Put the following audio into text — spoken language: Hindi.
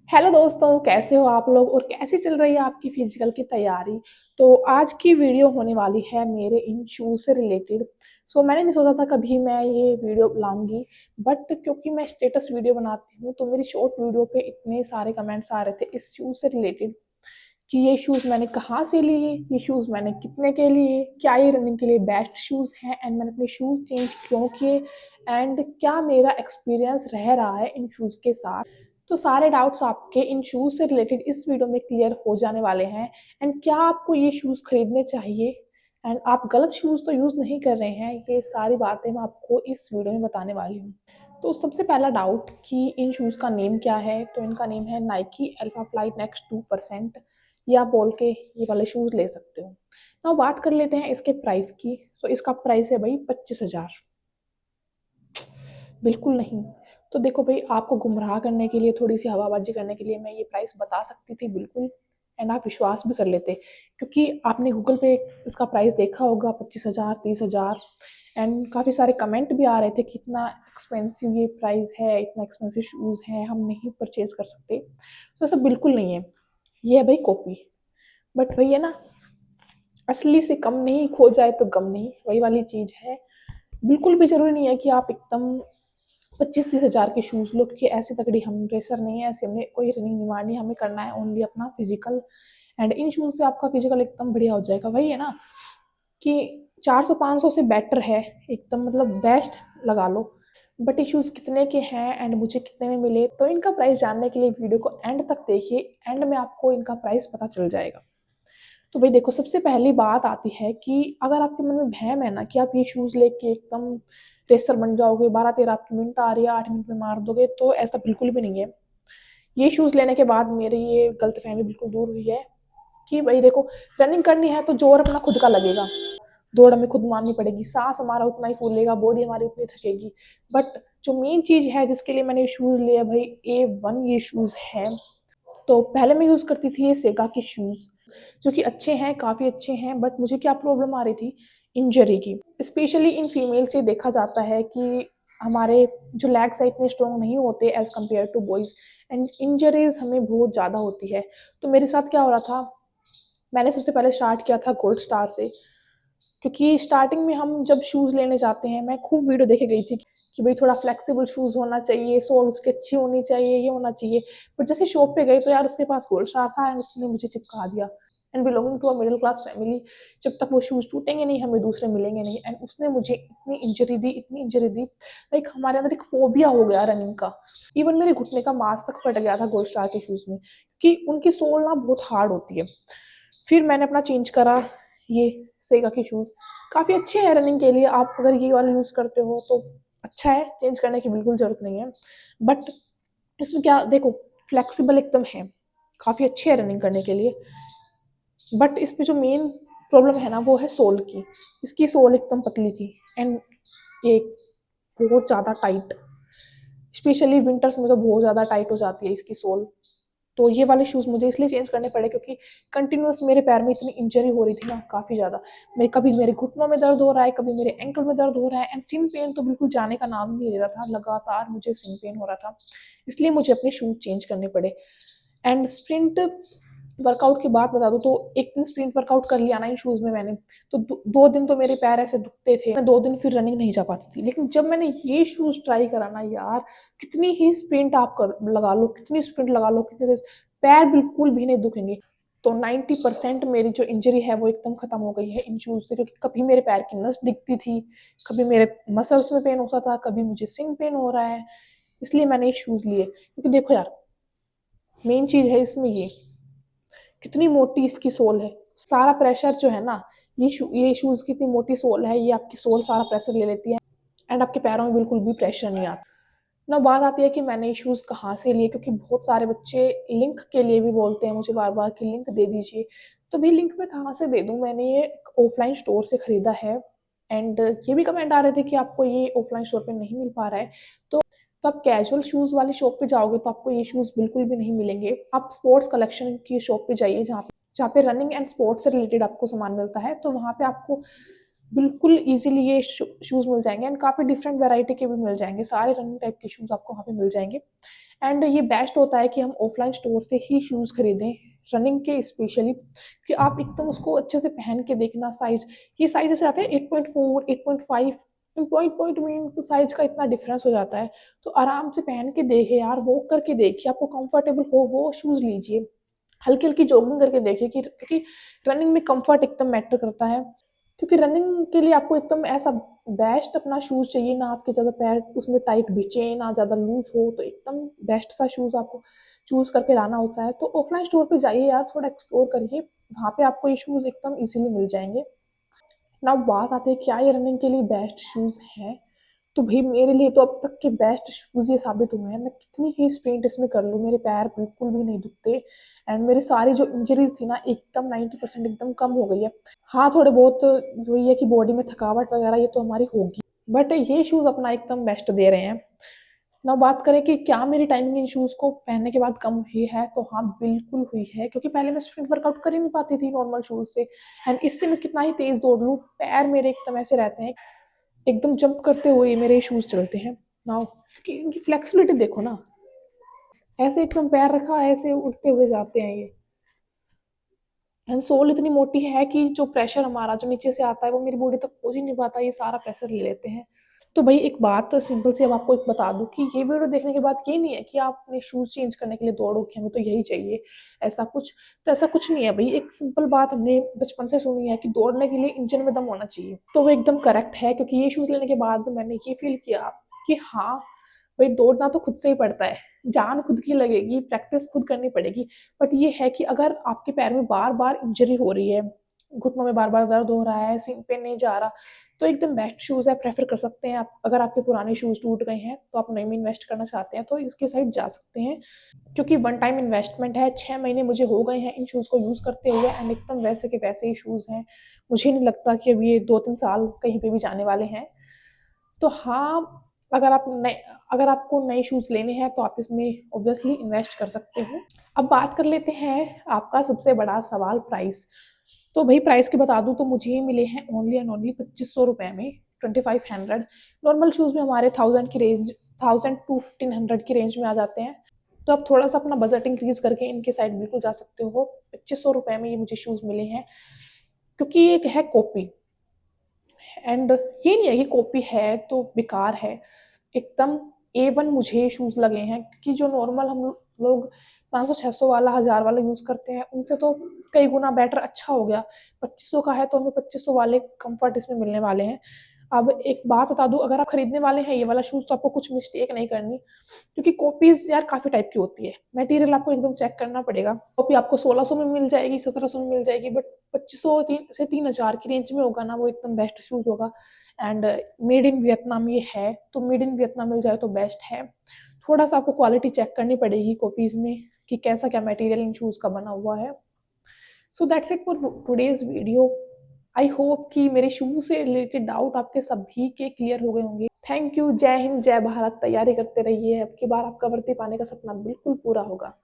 हेलो दोस्तों, कैसे हो आप लोग और कैसी चल रही है आपकी फिजिकल की तैयारी। तो आज की वीडियो होने वाली है मेरे इन शूज़ से रिलेटेड। मैंने नहीं सोचा था कभी मैं ये वीडियो लाऊंगी, बट क्योंकि मैं स्टेटस वीडियो बनाती हूँ तो मेरी शॉर्ट वीडियो पे इतने सारे कमेंट्स आ रहे थे इस शूज़ से रिलेटेड कि ये शूज़ मैंने कहाँ से लिए, ये शूज़ मैंने कितने के लिए, क्या ये रनिंग के लिए बेस्ट शूज़ हैं एंड मैंने अपने शूज़ चेंज क्यों किए एंड क्या मेरा एक्सपीरियंस रह रहा है इन शूज़ के साथ। तो सारे डाउट्स आपके इन शूज़ से रिलेटेड इस वीडियो में क्लियर हो जाने वाले हैं। एंड क्या आपको ये शूज़ खरीदने चाहिए एंड आप गलत शूज़ तो यूज़ नहीं कर रहे हैं, ये सारी बातें मैं आपको इस वीडियो में बताने वाली हूँ। तो सबसे पहला डाउट कि इन शूज़ का नेम क्या है, तो इनका नेम है नाइकी अल्फा फ्लाइट नेक्स्ट 2%। या बोल के ये वाले शूज़ ले सकते हो। now बात कर लेते हैं इसके प्राइस की। तो इसका प्राइस है भाई 25,000। बिल्कुल नहीं। तो देखो भाई, आपको गुमराह करने के लिए, थोड़ी सी हवाबाजी करने के लिए मैं ये प्राइस बता सकती थी बिल्कुल, एंड आप विश्वास भी कर लेते, क्योंकि आपने गूगल पे इसका प्राइस देखा होगा 25,000 30,000। एंड काफ़ी सारे कमेंट भी आ रहे थे कि इतना एक्सपेंसिव ये प्राइस है, इतना एक्सपेंसिव शूज़ है, हम नहीं परचेज कर सकते। तो ऐसा बिल्कुल नहीं है, ये है भाई कॉपी। बट वही है ना, असली से कम नहीं, खो जाए तो गम नहीं, वही वाली चीज़ है। बिल्कुल भी ज़रूरी नहीं है कि आप एकदम 25-30 हज़ार के शूज़ लो, क्योंकि ऐसे तगड़ी हम रेसर नहीं है, ऐसे हमने कोई रनिंग नहीं मारनी, हमें करना है ओनली अपना फिजिकल। एंड इन शूज़ से आपका फिजिकल एकदम बढ़िया हो जाएगा। वही है ना कि 400-500 से बेटर है, एकदम मतलब बेस्ट लगा लो। बट ये शूज़ कितने के हैं एंड मुझे कितने में मिले, तो इनका प्राइस जानने के लिए वीडियो को एंड तक देखिए, एंड में आपको इनका प्राइस पता चल जाएगा। तो भाई देखो, सबसे पहली बात आती है कि अगर आपके मन में वहम है ना कि आप ये शूज़ लेके एकदम रेसर बन जाओगे, 12-13 आपकी मिनट आ रही है 8 मिनट में मार दोगे, तो ऐसा बिल्कुल भी नहीं है। ये शूज़ लेने के बाद मेरी ये गलतफहमी बिल्कुल दूर हुई है कि भाई देखो, रनिंग करनी है तो जोर अपना खुद का लगेगा, दौड़ हमें खुद मारनी पड़ेगी, सांस हमारा उतना ही फूलेगा, बॉडी हमारी उतनी थकेगी। बट जो मेन चीज़ है जिसके लिए मैंने शूज़ लिया भाई, A1 ये शूज़ है। तो पहले मैं यूज़ करती थी ये सेगा के शूज़, जो कि अच्छे हैं, काफ़ी अच्छे हैं, बट मुझे क्या प्रॉब्लम आ रही थी, इंजरी की। स्पेशली इन फीमेल से देखा जाता है कि हमारे जो लेग्स है इतने स्ट्रॉन्ग नहीं होते as compared to boys, and injuries हमें बहुत ज़्यादा होती है। तो मेरे साथ क्या हो रहा था, मैंने सबसे पहले स्टार्ट किया था गोल्ड स्टार से, क्योंकि स्टार्टिंग में हम जब शूज़ लेने जाते हैं, मैं खूब वीडियो देखे गई थी कि भाई थोड़ा फ्लेक्सिबल शूज़ होना चाहिए, सोल उसकी अच्छी होनी चाहिए, ये होना चाहिए। बट जैसे शॉप पे गई तो यार उसके पास गोल्ड स्टार था एंड उसने मुझे चिपका दिया। And belonging to a middle class family, जब तक वो शूज़ टूटेंगे नहीं हमें दूसरे मिलेंगे नहीं, एंड उसने मुझे इतनी इंजरी दी, इतनी इंजरी दी, लाइक हमारे अंदर एक फोबिया हो गया रनिंग का। इवन मेरे घुटने का मांस तक फट गया था गोल्ड स्टार के शूज़ में, कि उनकी सोल ना बहुत हार्ड होती है। फिर मैंने अपना चेंज करा ये सेगा के शूज़, काफ़ी अच्छे हैं रनिंग के लिए। आप अगर ये वाले यूज़ करते हो तो अच्छा है, चेंज करने की बिल्कुल ज़रूरत नहीं है। बट इसमें क्या देखो, फ्लेक्सिबल एकदम है, काफ़ी अच्छे है रनिंग करने के लिए। बट इसमें जो मेन प्रॉब्लम है ना, वो है सोल की। इसकी सोल एकदम पतली थी एंड ये बहुत ज़्यादा टाइट, स्पेशली विंटर्स में तो बहुत ज़्यादा टाइट हो जाती है इसकी सोल। तो ये वाले शूज़ मुझे इसलिए चेंज करने पड़े क्योंकि कंटिन्यूअस मेरे पैर में इतनी इंजरी हो रही थी ना, काफ़ी ज़्यादा। मैं कभी मेरे घुटनों में दर्द हो रहा है, कभी मेरे एंकल में दर्द हो रहा है, एंड सिन पेन तो बिल्कुल जाने का नाम नहीं ले रहा था, लगातार मुझे सिन पेन हो रहा था। इसलिए मुझे अपने शूज़ चेंज करने पड़े। एंड स्प्रिंट वर्कआउट की बात बता दूँ तो एक दिन स्प्रिंट वर्कआउट कर लिया ना इन शूज़ में मैंने, तो 2 दिन तो मेरे पैर ऐसे दुखते थे, मैं 2 दिन फिर रनिंग नहीं जा पाती थी। लेकिन जब मैंने ये शूज़ ट्राई करा ना यार, कितनी ही स्प्रिंट आप कर लगा लो, कितनी स्प्रिंट लगा लो, कितनी देर, पैर बिल्कुल भी नहीं दुखेंगे। तो 90% मेरी जो इंजरी है वो एकदम खत्म हो गई है इन शूज़ से, क्योंकि कभी मेरे पैर की नस दिखती थी, कभी मेरे मसल्स में पेन होता था, कभी मुझे सिन पेन हो रहा है। इसलिए मैंने ये शूज़ लिए, क्योंकि देखो यार, मेन चीज़ है इसमें ये, कितनी मोटी इसकी सोल है। सारा प्रेशर जो है ना, ये शूज़ की इतनी मोटी सोल है, ये आपकी सोल सारा प्रेशर ले लेती है एंड आपके पैरों में बिल्कुल भी प्रेशर नहीं आता। ना बात आती है कि मैंने ये शूज़ कहाँ से लिए, क्योंकि बहुत सारे बच्चे लिंक के लिए भी बोलते हैं मुझे बार-बार कि लिंक दे दीजिए। तो भई लिंक मैं कहाँ से दे दूँ? मैंने ये ऑफ़लाइन स्टोर से खरीदा है एंड ये भी कमेंट आ रहे थे कि आपको ये ऑफ़लाइन स्टोर पे नहीं मिल पा रहा है। तो आप कैजुअल शूज़ वाली शॉप पे जाओगे तो आपको ये शूज़ बिल्कुल भी नहीं मिलेंगे। आप स्पोर्ट्स कलेक्शन की शॉप पे जाइए, जहाँ पे रनिंग एंड स्पोर्ट्स से रिलेटेड आपको सामान मिलता है, तो वहाँ पे आपको बिल्कुल ईज़िली ये शूज़ मिल जाएँगे एंड काफ़ी डिफरेंट वैरायटी के भी मिल जाएँगे, सारे रनिंग टाइप के शूज़ आपको वहाँ पे मिल जाएँगे। एंड ये बेस्ट होता है कि हम ऑफलाइन स्टोर से ही शूज़ खरीदें, रनिंग के स्पेशली, कि आप एकदम उसको अच्छे से पहन के देखना साइज़, ये साइज़ जैसे आते हैं 8.4, 8.5, इन पॉइंट में तो साइज़ का इतना डिफरेंस हो जाता है। तो आराम से पहन के देखिए यार, वॉक करके देखिए, आपको कंफर्टेबल हो वो शूज़ लीजिए। हल्की-हल्की जॉगिंग करके देखिए कि क्योंकि रनिंग में कम्फर्ट एकदम मैटर करता है। क्योंकि रनिंग के लिए आपको एकदम ऐसा बेस्ट अपना शूज़ चाहिए, ना आपके ज़्यादा पैर उसमें टाइट खींचे, ना ज़्यादा लूज़ हो, तो एकदम बेस्ट सा शूज़ आपको चूज़ करके लाना होता है। तो ऑफलाइन स्टोर पे जाइए यार, थोड़ा एक्सप्लोर करिए, वहाँ पे आपको ये शूज़ एकदम ईज़िली मिल जाएँगे। ना बात आती है क्या ये रनिंग के लिए बेस्ट शूज़ हैं? तो भई मेरे लिए तो अब तक के बेस्ट शूज़ ये साबित हुए हैं। मैं कितनी ही स्प्रिंट इसमें कर लूँ, मेरे पैर बिल्कुल भी नहीं दुखते एंड मेरी सारी जो इंजरीज़ थी ना, एकदम 90% एकदम कम हो गई है। हाँ, थोड़े बहुत वही है कि बॉडी में थकावट वगैरह ये तो हमारी होगी, बट ये शूज़ अपना एकदम बेस्ट दे रहे हैं। ना बात करें कि क्या मेरी टाइमिंग इन शूज़ को पहनने के बाद कम हुई है, तो हाँ, बिल्कुल हुई है, क्योंकि पहले मैं स्प्रिंट वर्कआउट कर ही नहीं पाती थी नॉर्मल शूज़ से एंड इससे मैं कितना ही तेज़ दौड़ लूँ, पैर मेरे एकदम ऐसे रहते हैं, एकदम जंप करते हुए मेरे शूज़ चलते हैं। नाउ कि इनकी फ्लेक्सिबिलिटी देखो ना, ऐसे एकदम पैर रखा ऐसे उड़ते हुए जाते हैं ये एंड सोल इतनी मोटी है कि जो प्रेशर हमारा जो नीचे से आता है वो मेरी बॉडी तक पहुँच ही नहीं पाता, ये सारा प्रेशर ले लेते हैं। तो भई एक बात तो सिंपल सी अब आपको एक बता दूँ कि ये वीडियो देखने के बाद ये नहीं है कि आप अपने शूज़ चेंज करने के लिए दौड़ो कि हमें तो यही चाहिए, ऐसा कुछ। तो ऐसा कुछ नहीं है भई, एक सिंपल बात हमने बचपन से सुनी है कि दौड़ने के लिए इंजन में दम होना चाहिए। तो वो एकदम करेक्ट है, क्योंकि ये शूज़ लेने के बाद मैंने ये फ़ील किया कि हाँ, भई दौड़ना तो खुद से ही पड़ता है। जान खुद की लगेगी, प्रैक्टिस खुद करनी पड़ेगी। बट ये है कि अगर आपके पैर में बार-बार इंजरी हो रही है, घुटनों में बार-बार दर्द हो रहा है, सीन पे नहीं जा रहा, तो एकदम बेस्ट शूज़ है, प्रेफ़र कर सकते हैं आप। अगर आपके पुराने शूज़ टूट गए हैं, तो आप नए में इन्वेस्ट करना चाहते हैं, तो इसके साइड जा सकते हैं। क्योंकि वन टाइम इन्वेस्टमेंट है, 6 महीने मुझे हो गए हैं इन शूज़ को यूज़ करते हुए एंड एकदम वैसे के वैसे ही शूज़ हैं। मुझे नहीं लगता कि अब ये 2-3 साल कहीं पे भी जाने वाले हैं। तो हाँ, अगर आप नए अगर आपको नए शूज़ लेने हैं, तो आप इसमें ऑब्वियसली इन्वेस्ट कर सकते हो। अब बात कर लेते हैं आपका सबसे बड़ा सवाल, प्राइस। तो भई प्राइस की बता दूँ तो मुझे ये मिले हैं ओनली एंड ओनली ₹2500 में, 2500। नॉर्मल शूज़ में हमारे 1000 की रेंज, 1000 टू 1500 की रेंज में आ जाते हैं। तो आप थोड़ा-सा अपना बजट इंक्रीज़ करके इनके साइड बिल्कुल जा सकते हो। ₹2500 में ये मुझे शूज़ मिले हैं, क्योंकि ये एक है कॉपी एंड ये नहीं है कि कॉपी है तो बेकार है। एकदम A1 मुझे शूज़ लगे हैं, क्योंकि जो नॉर्मल हम लोग 500-600 वाला, 1000 वाला यूज़ करते हैं, उनसे तो कई गुना बेटर अच्छा हो गया। 2500 का है तो हमें 2500 वाले कम्फर्ट इसमें मिलने वाले हैं। अब एक बात बता दूँ, अगर आप खरीदने वाले हैं ये वाला शूज़, तो आपको कुछ मिस्टेक नहीं करनी, क्योंकि कॉपीज़ यार काफ़ी टाइप की होती है। मटेरियल आपको एकदम चेक करना पड़ेगा। कॉपी आपको 1600 में मिल जाएगी, 1700 में मिल जाएगी, बट 2500 से 3000 की रेंज में होगा ना, वो एकदम बेस्ट शूज़ होगा एंड मेड इन वियतनाम ये है, तो मेड इन वियतनाम मिल जाए तो बेस्ट है। थोड़ा-सा आपको क्वालिटी चेक करनी पड़ेगी कॉपीज़ में कि कैसा क्या मटेरियल इन शूज़ का बना हुआ है। So that's it for today's video. I hope कि मेरे शूज़ से रिलेटेड डाउट आपके सभी के क्लियर हो गए होंगे। Thank you. जय हिंद, जय भारत। तैयारी करते रहिए, अब की बार आपका वर्दी पाने का सपना बिल्कुल पूरा होगा।